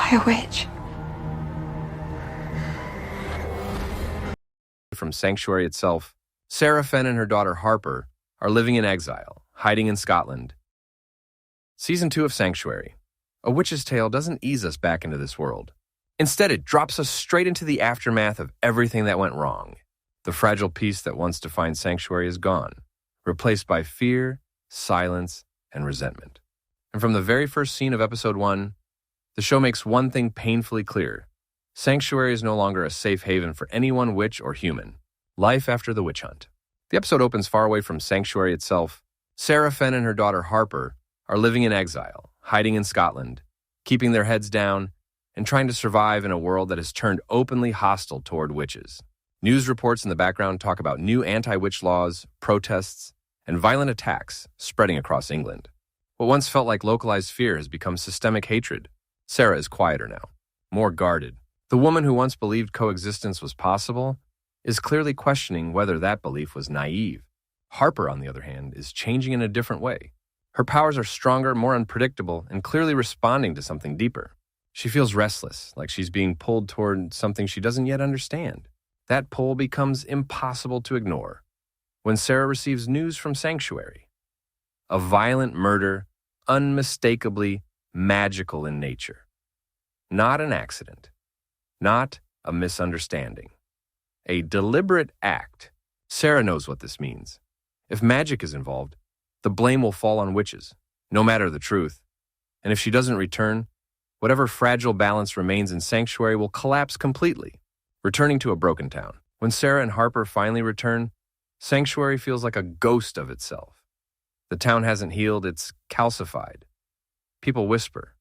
by a witch. From Sanctuary itself, Sarah Fenn and her daughter Harper are living in exile, hiding in Scotland. Season 2 of Sanctuary. A Witch's Tale doesn't ease us back into this world. Instead, it drops us straight into the aftermath of everything that went wrong. The fragile peace that once defined Sanctuary is gone, replaced by fear, silence, and resentment. And from the very first scene of Episode 1, the show makes one thing painfully clear. Sanctuary is no longer a safe haven for anyone, witch or human. Life after the witch hunt. The episode opens far away from Sanctuary itself. Sarah Fenn and her daughter Harper are living in exile, hiding in Scotland, keeping their heads down, and trying to survive in a world that has turned openly hostile toward witches. News reports in the background talk about new anti-witch laws, protests, and violent attacks spreading across England. What once felt like localized fear has become systemic hatred. Sarah is quieter now, more guarded. The woman who once believed coexistence was possible is clearly questioning whether that belief was naive. Harper, on the other hand, is changing in a different way. Her powers are stronger, more unpredictable, and clearly responding to something deeper. She feels restless, like she's being pulled toward something she doesn't yet understand. That pull becomes impossible to ignore when Sarah receives news from Sanctuary. A violent murder, unmistakably magical in nature. Not an accident. Not a misunderstanding. A deliberate act. Sarah knows what this means. If magic is involved, the blame will fall on witches, no matter the truth. And if she doesn't return, whatever fragile balance remains in Sanctuary will collapse completely, returning to a broken town. When Sarah and Harper finally return, Sanctuary feels like a ghost of itself. The town hasn't healed, it's calcified. People whisper,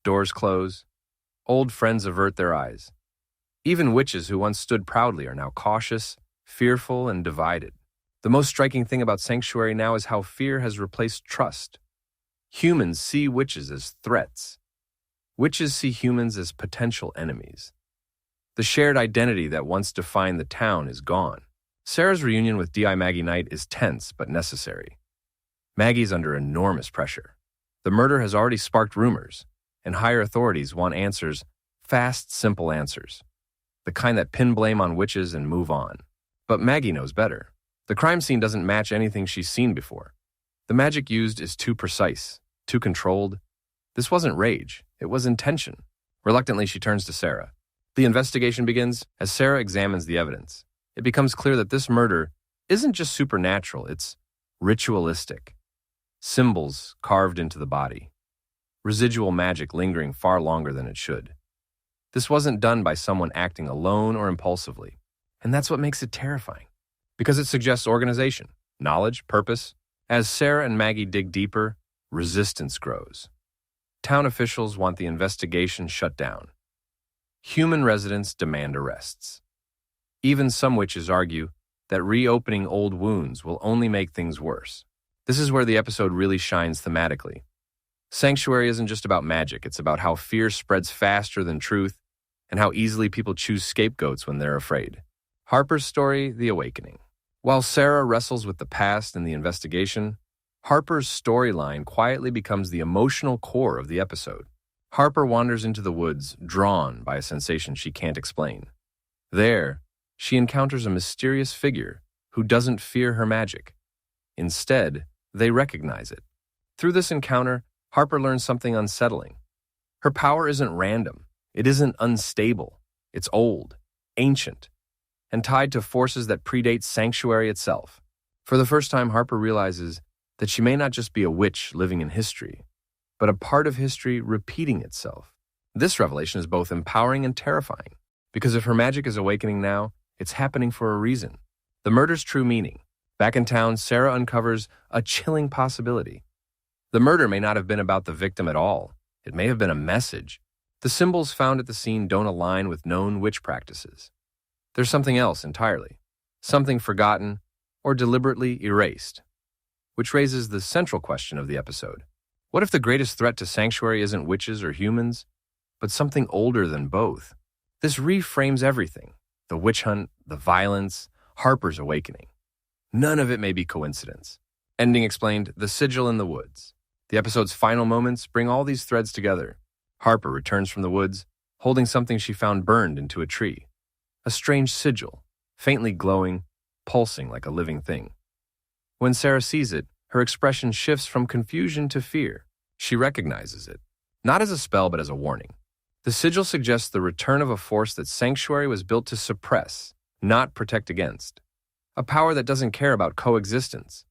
doors close, old friends avert their eyes. Even witches who once stood proudly are now cautious, fearful, and divided. The most striking thing about Sanctuary now is how fear has replaced trust. Humans see witches as threats. Witches see humans as potential enemies. The shared identity that once defined the town is gone. Sarah's reunion with D.I. Maggie Knight is tense but necessary. Maggie's under enormous pressure. The murder has already sparked rumors, and higher authorities want answers, fast, simple answers. The kind that pin blame on witches and move on. But Maggie knows better. The crime scene doesn't match anything she's seen before. The magic used is too precise, too controlled. This wasn't rage, it was intention. Reluctantly, she turns to Sarah. The investigation begins as Sarah examines the evidence. It becomes clear that this murder isn't just supernatural, it's ritualistic. Symbols carved into the body. Residual magic lingering far longer than it should. This wasn't done by someone acting alone or impulsively. And that's what makes it terrifying. Because it suggests organization, knowledge, purpose. As Sarah and Maggie dig deeper, resistance grows. Town officials want the investigation shut down. Human residents demand arrests. Even some witches argue that reopening old wounds will only make things worse. This is where the episode really shines thematically. Sanctuary isn't just about magic, it's about how fear spreads faster than truth and how easily people choose scapegoats when they're afraid. Harper's story, The Awakening. While Sarah wrestles with the past and the investigation, Harper's storyline quietly becomes the emotional core of the episode. Harper wanders into the woods, drawn by a sensation she can't explain. There, she encounters a mysterious figure who doesn't fear her magic. Instead, they recognize it. Through this encounter, Harper learns something unsettling. Her power isn't random. It isn't unstable. It's old, ancient, and tied to forces that predate Sanctuary itself. For the first time, Harper realizes that she may not just be a witch living in history, but a part of history repeating itself. This revelation is both empowering and terrifying, because if her magic is awakening now, it's happening for a reason. The murder's true meaning. Back in town, Sarah uncovers a chilling possibility. The murder may not have been about the victim at all. It may have been a message. The symbols found at the scene don't align with known witch practices. There's something else entirely, something forgotten or deliberately erased, which raises the central question of the episode. What if the greatest threat to Sanctuary isn't witches or humans, but something older than both? This reframes everything. The witch hunt, the violence, Harper's awakening. None of it may be coincidence. Ending explained, The Sigil in the Woods. The episode's final moments bring all these threads together. Harper returns from the woods, holding something she found burned into a tree. A strange sigil, faintly glowing, pulsing like a living thing. When Sarah sees it, her expression shifts from confusion to fear. She recognizes it, not as a spell but as a warning. The sigil suggests the return of a force that Sanctuary was built to suppress, not protect against. A power that doesn't care about coexistence.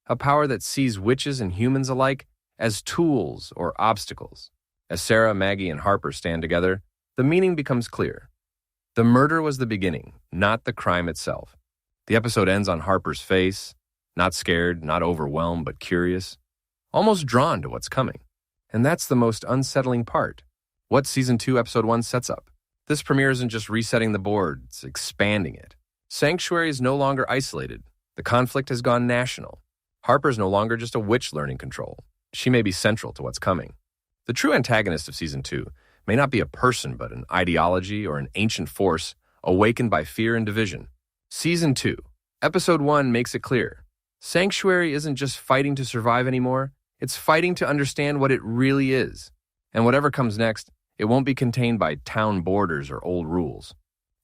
A power that sees witches and humans alike as tools or obstacles. As Sarah, Maggie, and Harper stand together, the meaning becomes clear. The murder was the beginning, not the crime itself. The episode ends on Harper's face, not scared, not overwhelmed, but curious, almost drawn to what's coming. And that's the most unsettling part. What Season 2, Episode 1 sets up. This premiere isn't just resetting the board, it's expanding it. Sanctuary is no longer isolated. The conflict has gone national. Harper's no longer just a witch learning control. She may be central to what's coming. The true antagonist of Season 2 may not be a person, but an ideology or an ancient force awakened by fear and division. Season 2, Episode 1 makes it clear. Sanctuary isn't just fighting to survive anymore, it's fighting to understand what it really is. And whatever comes next, it won't be contained by town borders or old rules.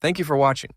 Thank you for watching.